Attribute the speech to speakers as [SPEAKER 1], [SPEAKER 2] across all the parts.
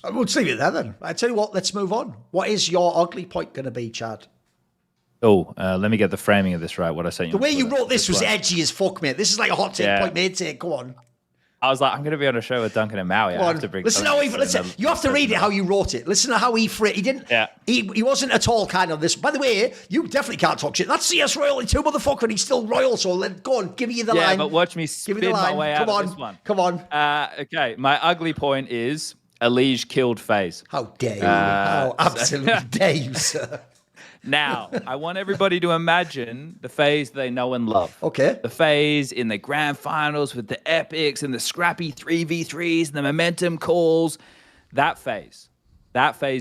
[SPEAKER 1] We'll leave it there then. I tell you what, let's move on. What is your ugly point going to be, Chad?
[SPEAKER 2] Oh, let me get the framing of this right. What I sent you.
[SPEAKER 1] The way you wrote this was edgy as fuck, mate. This is like a hot take point made take. Go on.
[SPEAKER 2] I was like, I'm going to be on a show with Duncan and Maui. I have to bring.
[SPEAKER 1] Listen, you have to read it how you wrote it. Listen to how he didn't.
[SPEAKER 2] Yeah.
[SPEAKER 1] He wasn't at all kind of this. By the way, you definitely can't talk shit. That's CS Royalty 2, motherfucker, and he's still royal. So go on, give me the line.
[SPEAKER 2] Yeah, but watch me spin my way out of this one.
[SPEAKER 1] Come on.
[SPEAKER 2] Okay, my ugly point is EliGE killed FaZe.
[SPEAKER 1] How dare you? How absolutely dare you, sir?
[SPEAKER 2] Now, I want everybody to imagine the FaZe they know and love.
[SPEAKER 1] Okay.
[SPEAKER 2] The FaZe in the grand finals with the epics and the scrappy 3v3s and the momentum calls. That FaZe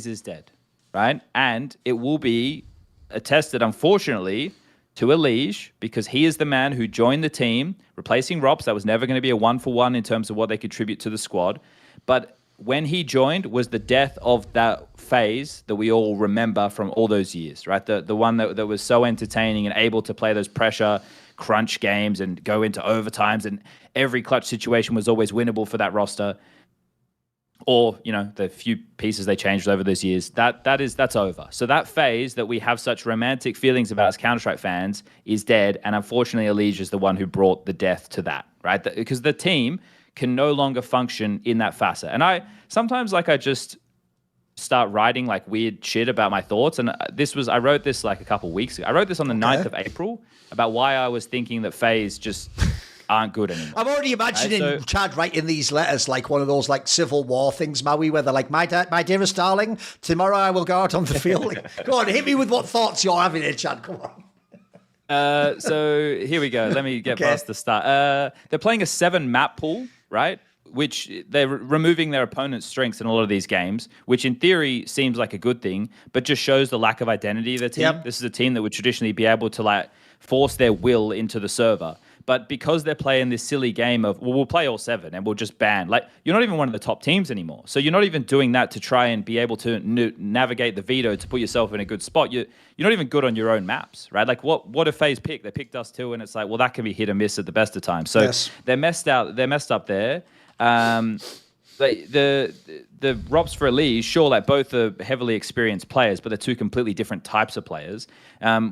[SPEAKER 2] is dead, right? And it will be attested, unfortunately, to EliGE because he is the man who joined the team, replacing Rops. That was never going to be a 1-for-1 in terms of what they contribute to the squad. But when he joined was the death of that FaZe that we all remember from all those years, right? The one that was so entertaining and able to play those pressure crunch games and go into overtimes, and every clutch situation was always winnable for that roster. Or, the few pieces they changed over those years, that's over. So that FaZe that we have such romantic feelings about as Counter-Strike fans is dead, and unfortunately EliGE is the one who brought the death to that, right? Because the team can no longer function in that facet. And I just start writing like weird shit about my thoughts. And I wrote this like a couple weeks ago. I wrote this on the 9th of April about why I was thinking that FaZe just aren't good anymore.
[SPEAKER 1] I'm already imagining Chad writing these letters like one of those like Civil War things, Maui, where they're like, my dearest darling, tomorrow I will go out on the field. Go on, hit me with what thoughts you're having here, Chad. Come on.
[SPEAKER 2] So here we go. Let me get past the start. They're playing a 7 map pool, right? Which they're removing their opponent's strengths in a lot of these games, which in theory seems like a good thing, but just shows the lack of identity of the team. Yep. This is a team that would traditionally be able to like force their will into the server. But because they're playing this silly game of, well, we'll play all 7 and we'll just ban. Like, you're not even one of the top teams anymore. So you're not even doing that to try and be able to navigate the veto to put yourself in a good spot. You're not even good on your own maps, right? Like, what if FaZe pick? They picked us too, and it's like, well, that can be hit and miss at the best of times. So they're messed out. They're messed up there. The Rops for EliGE, sure, like both are heavily experienced players, but they're two completely different types of players.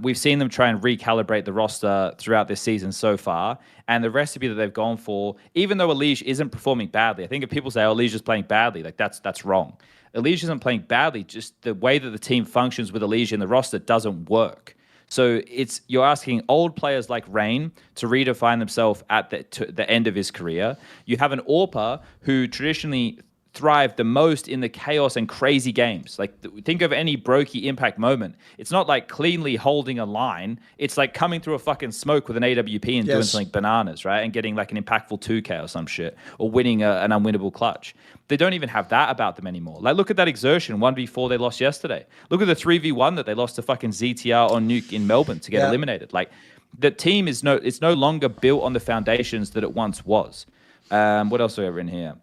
[SPEAKER 2] We've seen them try and recalibrate the roster throughout this season so far, and the recipe that they've gone for, even though EliGE isn't performing badly, I think if people say, oh, EliGE is playing badly, like that's wrong. EliGE isn't playing badly, just the way that the team functions with EliGE in the roster doesn't work. So you're asking old players like Rain to redefine themselves at the end of his career. You have an AWPer who traditionally thrived the most in the chaos and crazy games. Like, think of any Broky impact moment. It's not like cleanly holding a line. It's like coming through a fucking smoke with an AWP and doing something bananas, right? And getting like an impactful 2K or some shit, or winning an unwinnable clutch. They don't even have that about them anymore. Like, look at that exertion 1v4 they lost yesterday. Look at the 3v1 that they lost to fucking ZTR on Nuke in Melbourne to get eliminated. Like, the team it's no longer built on the foundations that it once was. What else do we have in here?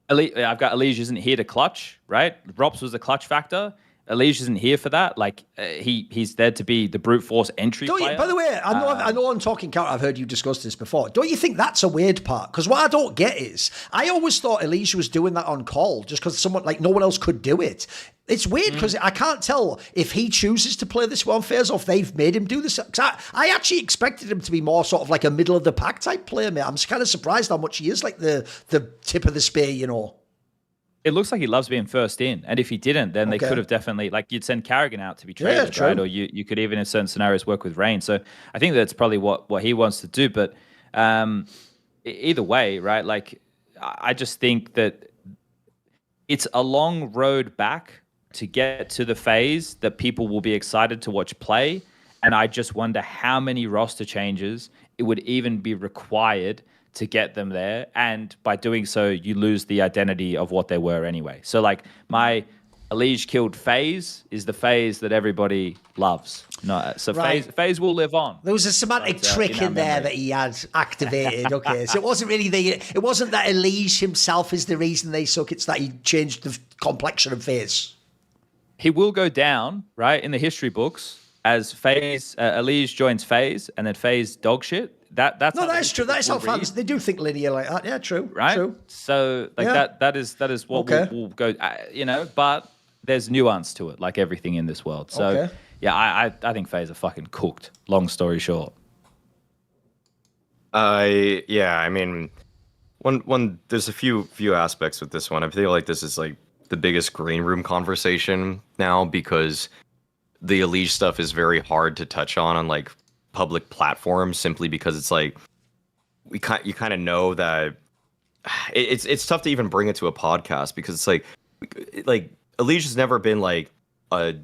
[SPEAKER 2] I've got EliGE isn't here to clutch, right? Rops was a clutch factor. EliGE isn't here for that. Like, he's there to be the brute force entry player.
[SPEAKER 1] By the way, I know on Talking Counter, I've heard you discuss this before. Don't you think that's a weird part? Because what I don't get is, I always thought EliGE was doing that on call just because someone, like, no one else could do it. It's weird because I can't tell if he chooses to play this way on FaZe or if they've made him do this. I actually expected him to be more sort of like a middle of the pack type player, mate. I'm just kind of surprised how much he is like the tip of the spear, you know.
[SPEAKER 2] It looks like he loves being first in. And if he didn't, then they could have definitely, like, you'd send Carrigan out to be traded, right? Or you could even in certain scenarios work with Rain. So I think that's probably what he wants to do. But either way, right? Like, I just think that it's a long road back to get to the phase that people will be excited to watch play. And I just wonder how many roster changes it would even be required to get them there. And by doing so, you lose the identity of what they were anyway. So like my EliGE killed FaZe is the FaZe that everybody loves. No, so FaZe will live on.
[SPEAKER 1] There was a semantic trick in there that he had activated. Okay, so it wasn't really it wasn't that EliGE himself is the reason they suck. It's that he changed the complexion of FaZe.
[SPEAKER 2] He will go down, right, in the history books as FaZe, EliGE joins FaZe, and then FaZe dog shit. that's
[SPEAKER 1] No,
[SPEAKER 2] how
[SPEAKER 1] that's true. That is how
[SPEAKER 2] people read,
[SPEAKER 1] fans, they do think linear like that. Yeah, true.
[SPEAKER 2] right?
[SPEAKER 1] True.
[SPEAKER 2] So like that is what we'll go, but there's nuance to it, like everything in this world. So yeah, I think FaZe are fucking cooked. Long story short.
[SPEAKER 3] Yeah, I mean, one there's a few aspects with this one. I feel like this is like the biggest green room conversation now because the EliGE stuff is very hard to touch on like public platforms simply because it's like you kind of know that it's tough to even bring it to a podcast because it's like EliGE has never been like a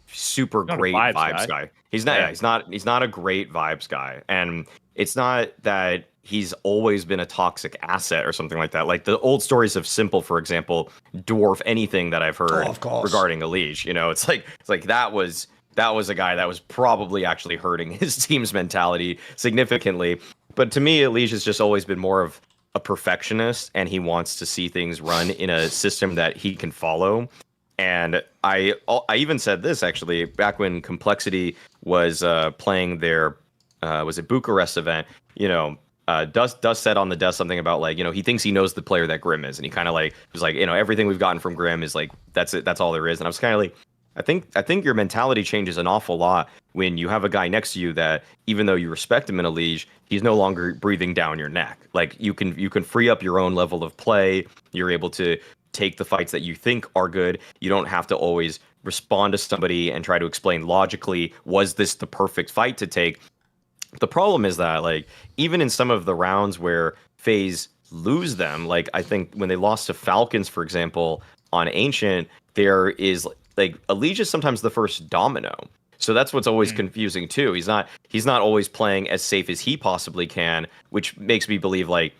[SPEAKER 3] super great vibes guy. He's not. Yeah, he's not a great vibes guy, and it's not that he's always been a toxic asset or something like that. Like the old stories of Simple, for example, dwarf anything that I've heard regarding EliGE. It's like that was a guy that was probably actually hurting his team's mentality significantly. But to me, EliGE has just always been more of a perfectionist, and he wants to see things run in a system that he can follow. And I even said this actually back when Complexity was playing their was it Bucharest event. Dust said on the desk something about like he thinks he knows the player that Grim is, and he kind of like was like everything we've gotten from Grim is like that's it, that's all there is. And I was kind of like, I think your mentality changes an awful lot when you have a guy next to you that even though you respect him in EliGE, he's no longer breathing down your neck. Like you can free up your own level of play. You're able to take the fights that you think are good. You don't have to always respond to somebody and try to explain logically, was this the perfect fight to take? The problem is that like even in some of the rounds where FaZe lose them, like I think when they lost to Falcons, for example, on Ancient, there is like EliGE is sometimes the first domino. So that's what's always confusing too. He's not always playing as safe as he possibly can, which makes me believe like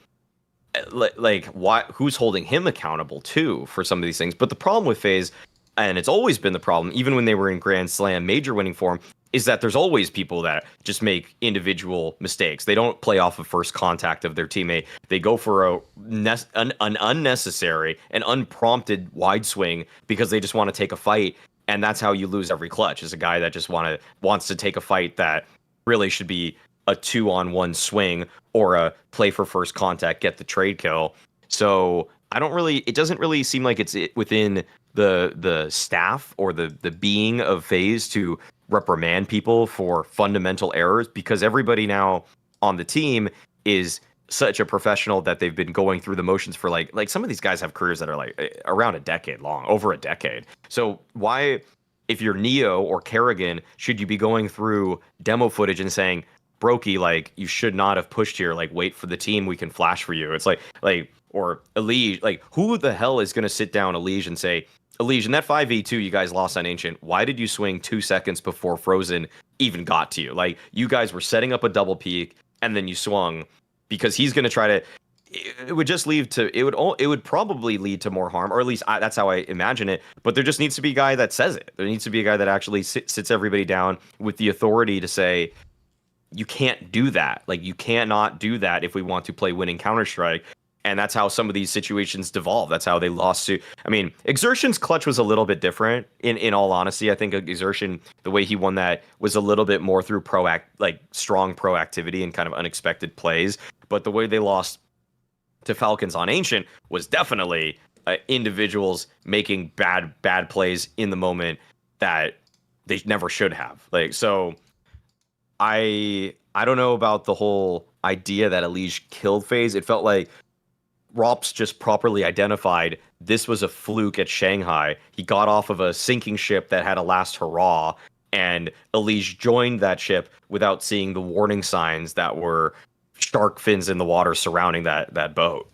[SPEAKER 3] why who's holding him accountable too for some of these things. But the problem with FaZe, and it's always been the problem, even when they were in Grand Slam major winning form, is that there's always people that just make individual mistakes. They don't play off of first contact of their teammate. They go for an unnecessary and unprompted wide swing because they just want to take a fight, and that's how you lose every clutch. Is a guy that just wants to take a fight that really should be a 2-on-1 swing or a play for first contact, get the trade kill. So it doesn't really seem like it's within the staff or the being of FaZe to reprimand people for fundamental errors, because everybody now on the team is such a professional that they've been going through the motions for like some of these guys have careers that are like around a decade long, over a decade. So why, if you're Neo or Kerrigan, should you be going through demo footage and saying, Broky, like you should not have pushed here, like wait for the team, we can flash for you? It's like or EliGE, like who the hell is gonna sit down EliGE and say, EliGE, in that 5v2 you guys lost on Ancient, why did you swing 2 seconds before Frozen even got to you? Like you guys were setting up a double peek and then you swung, because he's gonna try to, it would just lead to, it would probably lead to more harm, or at least that's how I imagine it. But there just needs to be a guy that says it. There needs to be a guy that actually sits everybody down with the authority to say, you can't do that. Like you cannot do that if we want to play winning Counter-Strike. And that's how some of these situations devolve. That's how they lost to, I mean, Exertion's clutch was a little bit different in all honesty. I think Exertion, the way he won that was a little bit more through strong proactivity and kind of unexpected plays. But the way they lost to Falcons on Ancient was definitely individuals making bad plays in the moment that they never should have. Like, so I don't know about the whole idea that EliGE killed FaZe. It felt like Rops just properly identified this was a fluke at Shanghai. He got off of a sinking ship that had a last hurrah, and EliGE joined that ship without seeing the warning signs that were shark fins in the water surrounding that boat.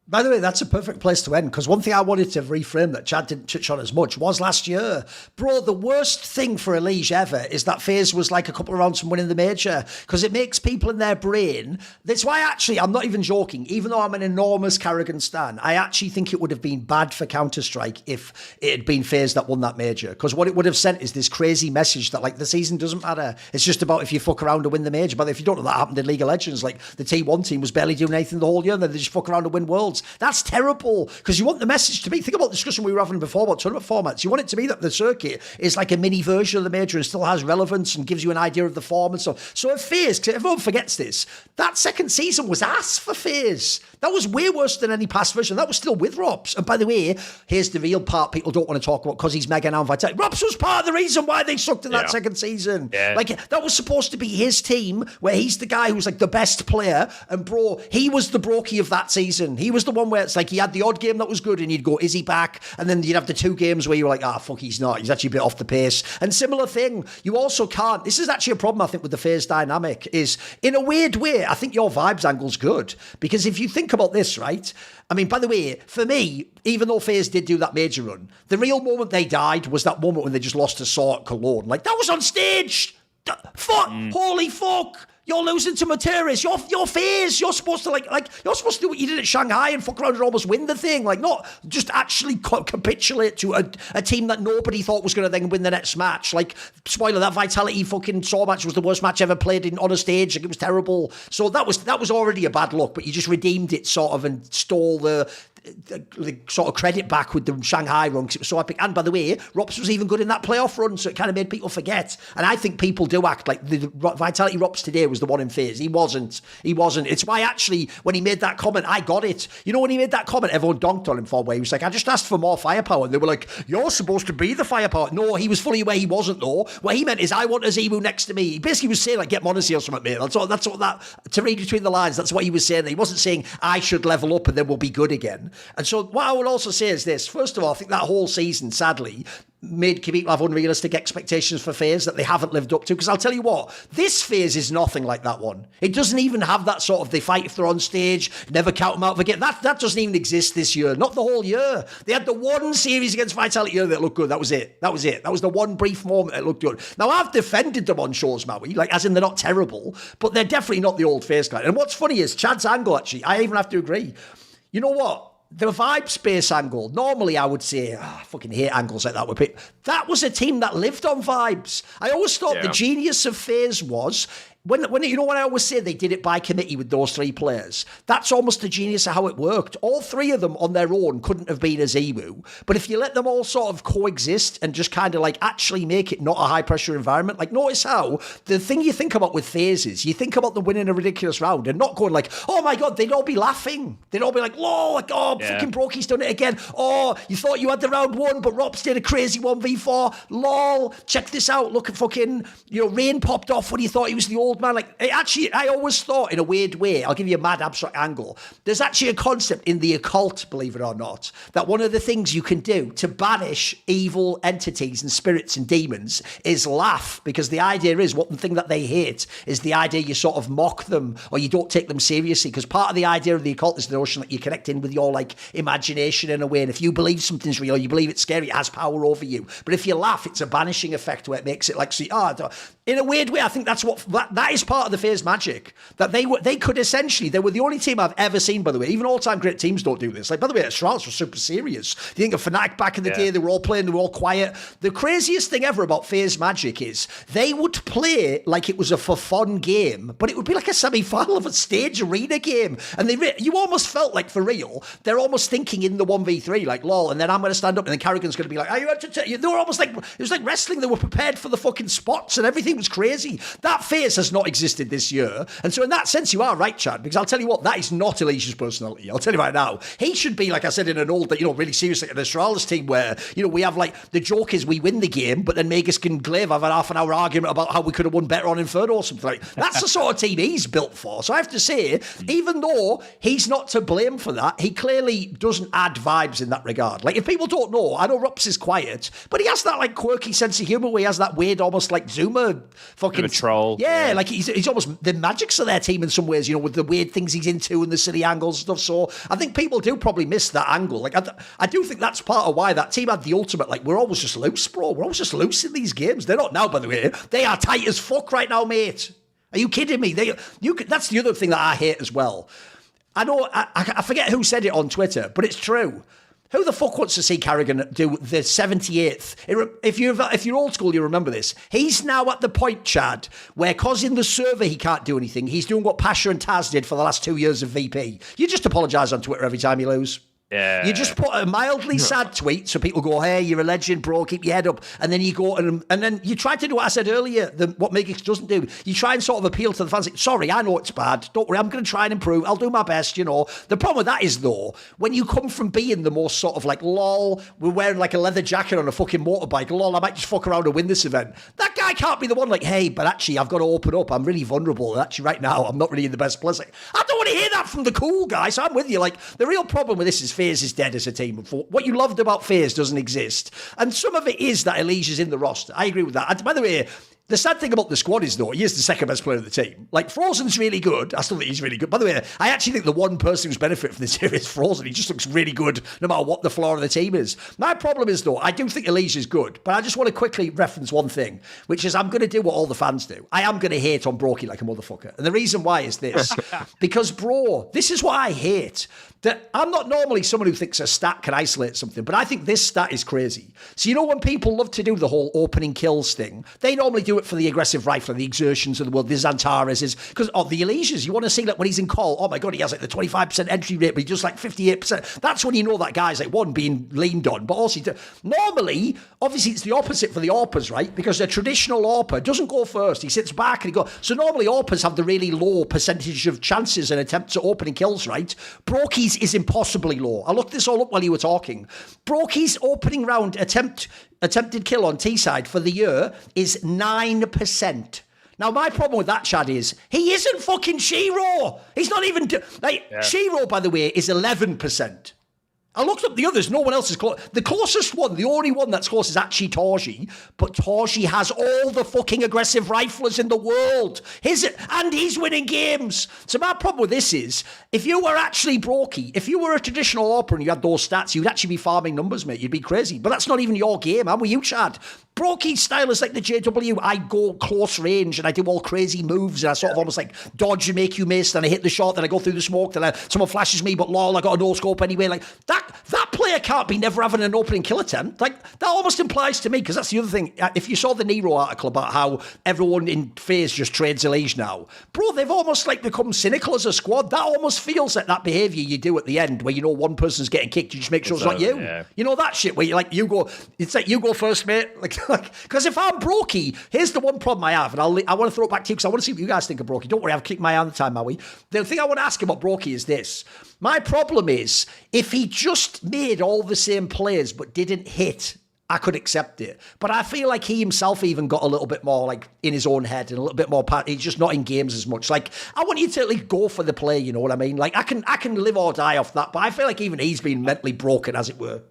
[SPEAKER 1] By the way, that's a perfect place to end, because one thing I wanted to reframe that Chad didn't touch on as much was last year. Bro, the worst thing for EliGE ever is that FaZe was like a couple of rounds from winning the major, because it makes people in their brain. That's why actually, I'm not even joking, even though I'm an enormous Kerrigan stan, I actually think it would have been bad for Counter-Strike if it had been FaZe that won that major, because what it would have sent is this crazy message that like the season doesn't matter. It's just about if you fuck around to win the major. But if you don't know, that happened in League of Legends. Like the T1 team was barely doing anything the whole year, and then they just fuck around to win Worlds. finals. That's terrible because you want the message to be. Think about the discussion we were having before about tournament formats. You want it to be that the circuit is like a mini version of the major and still has relevance and gives you an idea of the form and stuff. So if FaZe, because everyone forgets this, that second season was ass for FaZe. That was way worse than any past version. That was still with Robs. And by the way, here's the real part people don't want to talk about because he's mega now Vitality. Robs was part of the reason why they sucked in that second season. Yeah. Like, that was supposed to be his team where he's the guy who's like the best player. And bro, he was the Broky of that season. He was the one where it's like he had the odd game that was good and you'd go, is he back? And then you'd have the 2 games where you were like, fuck, he's not. He's actually a bit off the pace. And similar thing, you also can't. This is actually a problem, I think, with the FaZe dynamic is in a weird way, I think your vibes angle's good. Because if you think about this, right? I mean, by the way, for me, even though FaZe did do that major run, the real moment they died was that moment when they just lost to Saw at Cologne. Like, that was on stage! Fuck! Holy fuck! You're losing to Materis. You're FaZe. You're supposed to you're supposed to do what you did at Shanghai and fuck around and almost win the thing. Like, not just actually capitulate to a team that nobody thought was going to then win the next match. Like, spoiler, that Vitality fucking Saw match was the worst match ever played on a stage. Like, it was terrible. So that was already a bad look, but you just redeemed it sort of and stole the sort of credit back with the Shanghai run because it was so epic. And by the way, Rops was even good in that playoff run, so it kind of made people forget. And I think people do act like the Vitality Rops today was the one in FaZe. He wasn't. It's why actually when he made that comment, I got it. You know, when he made that comment, everyone donked on him for where he was like, I just asked for more firepower. And they were like, you're supposed to be the firepower. No, he was fully aware he wasn't though. What he meant is, I want a Zimu next to me. He basically was saying like, get Monacy or something, mate. That's what that, to read between the lines, that's what he was saying. He wasn't saying I should level up and then we'll be good again. And so what I would also say is this. First of all, I think that whole season, sadly, made people have unrealistic expectations for FaZe that they haven't lived up to. Because I'll tell you what, this FaZe is nothing like that one. It doesn't even have that sort of, they fight if they're on stage, never count them out again. That doesn't even exist this year. Not the whole year. They had the one series against Vitality that looked good. That was it. That was the one brief moment that looked good. Now, I've defended them on shows, Maui, like as in they're not terrible, but they're definitely not the old FaZe Clan. And what's funny is Chad's angle, actually, I even have to agree. You know what? The vibe space angle, normally I would say, I fucking hate angles like that with people. That was a team that lived on vibes. I always thought the genius of FaZe was, when you know what I always say, they did it by committee with those 3 players. That's almost the genius of how it worked. All 3 of them on their own couldn't have been a Zimu. But if you let them all sort of coexist and just kind of like actually make it not a high pressure environment, like notice how the thing you think about with FaZe is you think about them winning a ridiculous round and not going like, oh my God, they'd all be laughing. They'd all be like, lol, like, fucking Broky's done it again. Oh, you thought you had the round 1, but Rops did a crazy 1v4. Lol, check this out. Look at fucking, Rain popped off when you thought he was the old man. Like, I always thought in a weird way, I'll give you a mad abstract angle. There's actually a concept in the occult, believe it or not, that one of the things you can do to banish evil entities and spirits and demons is laugh, because the idea is one thing that they hate is the idea you sort of mock them or you don't take them seriously, because part of the idea of the occult is the notion that you connect in with your like imagination in a way, and if you believe something's real, you believe it's scary, it has power over you. But if you laugh, it's a banishing effect where it makes it like, see, in a weird way, I think that's what that is part of the FaZe magic. That they could essentially, they were the only team I've ever seen, by the way. Even all-time great teams don't do this. Like, by the way, Astralis was super serious. You think of Fnatic back in the day, they were all playing, they were all quiet. The craziest thing ever about FaZe magic is they would play like it was a for fun game, but it would be like a semi-final of a stage arena game. And you almost felt like, for real, they're almost thinking in the 1v3, like, lol, and then I'm going to stand up and then Carrigan's going to be like, are you entertained? They were almost like, it was like wrestling. They were prepared for the fucking spots and everything was crazy. That FaZe has not existed this year. And so in that sense, you are right, Chad, because I'll tell you what, that is not EliGE's personality. I'll tell you right now. He should be, like I said, in an old, really serious, like an Astralis team where, we have like, the joke is we win the game, but then Magus and Glaive have an half an hour argument about how we could have won better on Inferno or something like that. That's the sort of team he's built for. So I have to say, even though he's not to blame for that, he clearly doesn't add vibes in that regard. Like, if people don't know, I know Rups is quiet, but he has that like quirky sense of humor where he has that weird, almost like Zuma fucking
[SPEAKER 2] troll.
[SPEAKER 1] Yeah, like he's almost the Magics of their team in some ways, with the weird things he's into and the silly angles and stuff. So I think people do probably miss that angle. Like, I do think that's part of why that team had the ultimate, like, we're always just loose, bro. We're always just loose in these games. They're not now, by the way. They are tight as fuck right now, mate. Are you kidding me? That's the other thing that I hate as well. I know, I forget who said it on Twitter, but it's true. Who the fuck wants to see Carrigan do the 78th? If you're old school, you remember this. He's now at the point, Chad, where because in the server he can't do anything, he's doing what Pasha and Taz did for the last 2 years of VP. You just apologise on Twitter every time you lose.
[SPEAKER 2] Yeah.
[SPEAKER 1] You just put a mildly sad tweet so people go, hey, you're a legend, bro, keep your head up. And then you go and then you try to do what I said earlier, what Megix doesn't do. You try and sort of appeal to the fans. Like, sorry, I know it's bad. Don't worry, I'm going to try and improve. I'll do my best, you know. The problem with that is, though, when you come from being the most sort of like, lol, we're wearing like a leather jacket on a fucking motorbike, lol, I might just fuck around and win this event. That guy can't be the one like, hey, but actually, I've got to open up. I'm really vulnerable. Actually, right now, I'm not really in the best place. Like, I don't want to hear that from the cool guy, so I'm with you. Like, the real problem with this is FaZe is dead as a team. What you loved about FaZe doesn't exist. And some of it is that EliGE is in the roster. I agree with that. And by the way, the sad thing about the squad is, though, he is the second best player of the team. Like, Frozen's really good. I still think he's really good. By the way, I actually think the one person who's benefited from this here is Frozen. He just looks really good no matter what the floor of the team is. My problem is, though, I do think EliGE is good, but I just want to quickly reference one thing, which is I'm going to do what all the fans do. I am going to hate on Broky like a motherfucker. And the reason why is this. Because, bro, this is what I hate. That I'm not normally someone who thinks a stat can isolate something, but I think this stat is crazy. So, you know, when people love to do the whole opening kills thing, they normally do it for the aggressive rifle, the exertions of the world, the Xantares, because of the EliGEs. You want to see like when he's in call, oh my God, he has like the 25% entry rate, but he just like 58%. That's when you know that guy's like, one, being leaned on, but also, normally, obviously it's the opposite for the AWPers, right? Because a traditional AWPer doesn't go first. He sits back and he goes. So normally AWPers have the really low percentage of chances and attempts at opening kills, right? Broky's is impossibly low. I looked this all up while you were talking. Broky's opening round attempted kill on T-side for the year is 9%. Now, my problem with that, Chad, is he isn't fucking Shiro. He's not even... Shiro, by the way, is 11%. I looked up the others. No one else is close. The closest one, the only one that's close is actually Toshi. But Toshi has all the fucking aggressive riflers in the world. And he's winning games. So my problem with this is, if you were actually Broky, if you were a traditional AWPer and you had those stats, you'd actually be farming numbers, mate. You'd be crazy. But that's not even your game. I'm with you, Chad. Broky's style is like the JW. I go close range and I do all crazy moves and I sort of almost like dodge and make you miss. Then I hit the shot, then I go through the smoke, then someone flashes me, but lol, I got a no scope anyway. Like that player can't be never having an opening kill attempt. Like that almost implies to me, because that's the other thing. If you saw the Nero article about how everyone in FaZe just trades EliGE now, bro, they've almost like become cynical as a squad. That almost feels like that behavior you do at the end where you know one person's getting kicked, you just make sure it's not you. Yeah. You know that shit where you like it's like you go first, mate. Like because if I'm Broky, here's the one problem I have, and I want to throw it back to you because I want to see what you guys think of Broky. Don't worry, I've kicked my eye on the time, Maui. The thing I want to ask about Broky is this. My problem is, if he just made all the same plays but didn't hit, I could accept it. But I feel like he himself even got a little bit more like in his own head and a little bit more, he's just not in games as much. Like, I want you to at least go for the play, you know what I mean? Like, I can live or die off that, but I feel like even he's been mentally broken, as it were.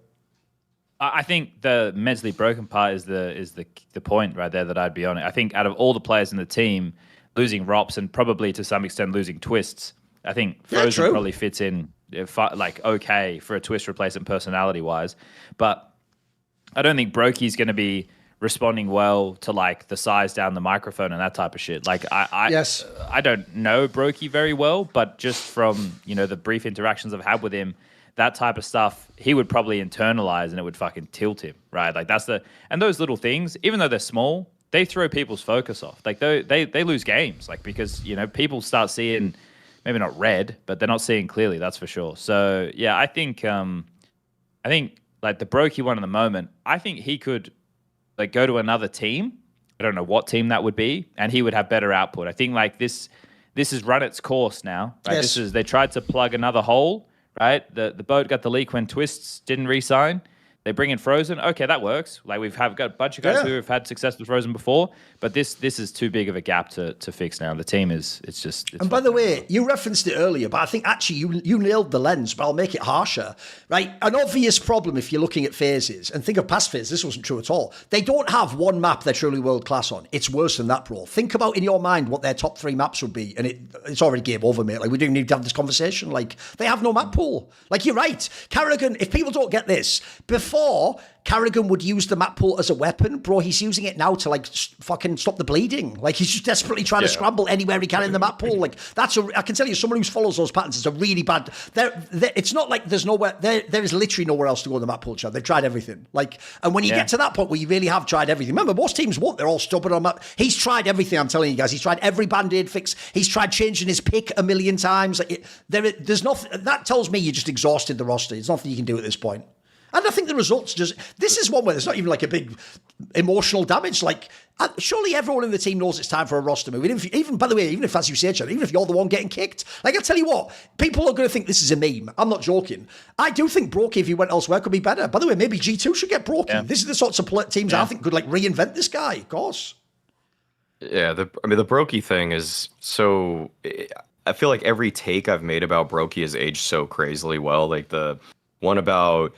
[SPEAKER 2] I think the mentally broken part is the point right there that I'd be on it. I think out of all the players in the team, losing Rops and probably to some extent losing Twists, I think Frozen probably fits in like okay for a Twist replacement personality-wise. But I don't think Broky's going to be responding well to like the size down the microphone and that type of shit. Like I don't know Broky very well, but just from, you know, the brief interactions I've had with him, that type of stuff, he would probably internalize and it would fucking tilt him, right? Like and those little things, even though they're small, they throw people's focus off. Like they lose games, like because, you know, people start seeing maybe not red, but they're not seeing clearly, that's for sure. So yeah, I think like the Broky one in the moment, I think he could like go to another team. I don't know what team that would be, and he would have better output. I think like this has run its course now, right?
[SPEAKER 1] Yes.
[SPEAKER 2] They tried to plug another hole. Right, the boat got the leak when Twists didn't re-sign. They bring in Frozen. Okay, that works. Like we've got a bunch of guys who have had success with Frozen before, but this is too big of a gap to fix now. The team it's
[SPEAKER 1] and by the way, you referenced it earlier, but I think actually you nailed the lens, but I'll make it harsher. Right, an obvious problem if you're looking at phases, and think of past phases, this wasn't true at all. They don't have one map they're truly world class on. It's worse than that, bro. Think about in your mind what their top 3 maps would be, and it's already game over, mate. Like we don't need to have this conversation. Like they have no map pool. Like you're right, Carrigan. If people don't get this, before before, Carrigan would use the map pool as a weapon. Bro, he's using it now to, like, fucking stop the bleeding. Like, he's just desperately trying to scramble anywhere he can in the map pool. Like, I can tell you, someone who follows those patterns is a really bad... It's not like there's nowhere... There is literally nowhere else to go in the map pool, Chad. They've tried everything. Like, and when you get to that point where you really have tried everything... Remember, most teams won't. They're all stubborn on map. He's tried everything, I'm telling you guys. He's tried every Band-Aid fix. He's tried changing his pick a million times. Like, there's nothing... That tells me you just exhausted the roster. There's nothing you can do at this point. And I think the results just... This is one where there's not even like a big emotional damage. Like, surely everyone in the team knows it's time for a roster move. Even by the way, even if, as you say, Chad, even if you're the one getting kicked, like, I'll tell you what, people are going to think this is a meme. I'm not joking. I do think Broky, if he went elsewhere, could be better. By the way, maybe G2 should get Broky. Yeah. This is the sorts of teams I think could, like, reinvent this guy, of course.
[SPEAKER 3] Yeah, the Broky thing is so... I feel like every take I've made about Broky has aged so crazily well. Like, the one about...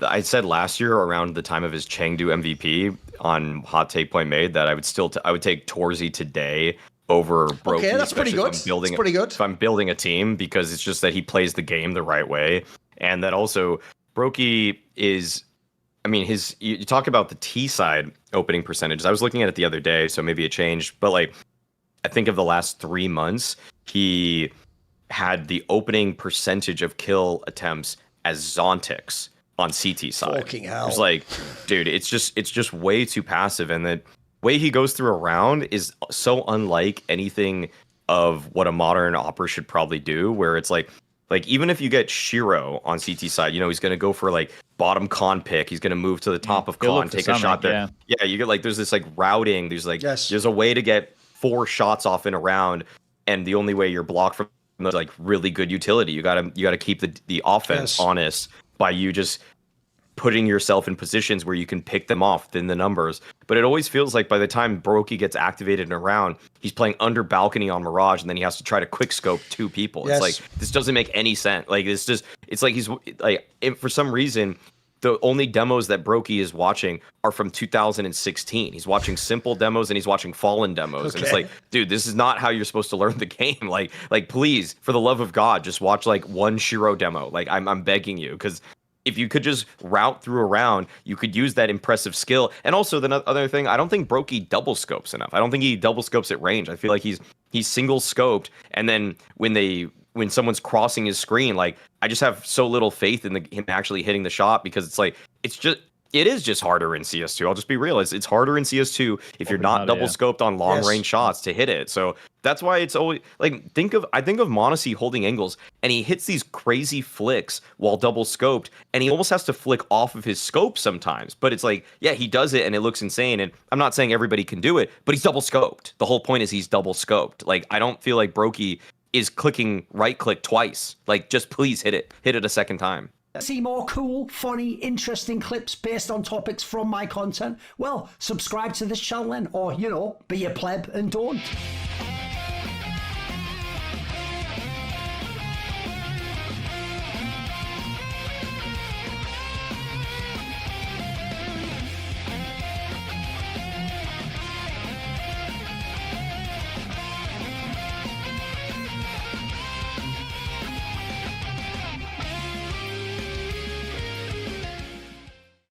[SPEAKER 3] I said last year around the time of his Chengdu MVP on Hot Take Point Made that I would take Torzy today over Broky.
[SPEAKER 1] Okay, that's pretty good.
[SPEAKER 3] If I'm building a team, because it's just that he plays the game the right way, and that also Broky is... I mean, you talk about the T side opening percentages. I was looking at it the other day, so maybe it changed. But, like, I think of the last 3 months, he had the opening percentage of kill attempts as Zontix on CT side.
[SPEAKER 1] Fucking hell.
[SPEAKER 3] It's like, dude, it's just way too passive, and the way he goes through a round is so unlike anything of what a modern opera should probably do, where it's like even if you get Shiro on CT side, you know, he's gonna go for like bottom con pick, he's gonna move to the top of con, take a shot there. Yeah, you get like there's this like routing, there's like there's a way to get 4 shots off in a round, and the only way you're blocked from those like really good utility. You gotta keep the offense honest by you just putting yourself in positions where you can pick them off within the numbers. But it always feels like by the time Broky gets activated in a round, he's playing under balcony on Mirage, and then he has to try to quick scope 2 people. It's like, this doesn't make any sense. Like, it's like he's like, for some reason, the only demos that Broky is watching are from 2016. He's watching simple demos and he's watching fallen demos. And it's like, dude, this is not how you're supposed to learn the game. Like please, for the love of God, just watch like one Shiro demo. Like, I'm begging you, because if you could just route through a round, you could use that impressive skill. And also the other thing, I don't think Broky double scopes enough. I don't think he double scopes at range. I feel like he's single scoped, and then when someone's crossing his screen, like, I just have so little faith in him actually hitting the shot, because it's like it is just harder in CS2. I'll just be real. It's harder in CS2 if you're not double scoped on long range shots to hit it. So that's why it's always like, I think of Monacy holding angles, and he hits these crazy flicks while double scoped, and he almost has to flick off of his scope sometimes. But it's like, yeah, he does it and it looks insane. And I'm not saying everybody can do it, but he's double scoped. The whole point is he's double scoped. Like, I don't feel like Broky is clicking right click twice. Like, just please hit it a second time.
[SPEAKER 4] See more cool, funny, interesting clips based on topics from my content? Well, subscribe to this channel then, or, you know, be a pleb and don't.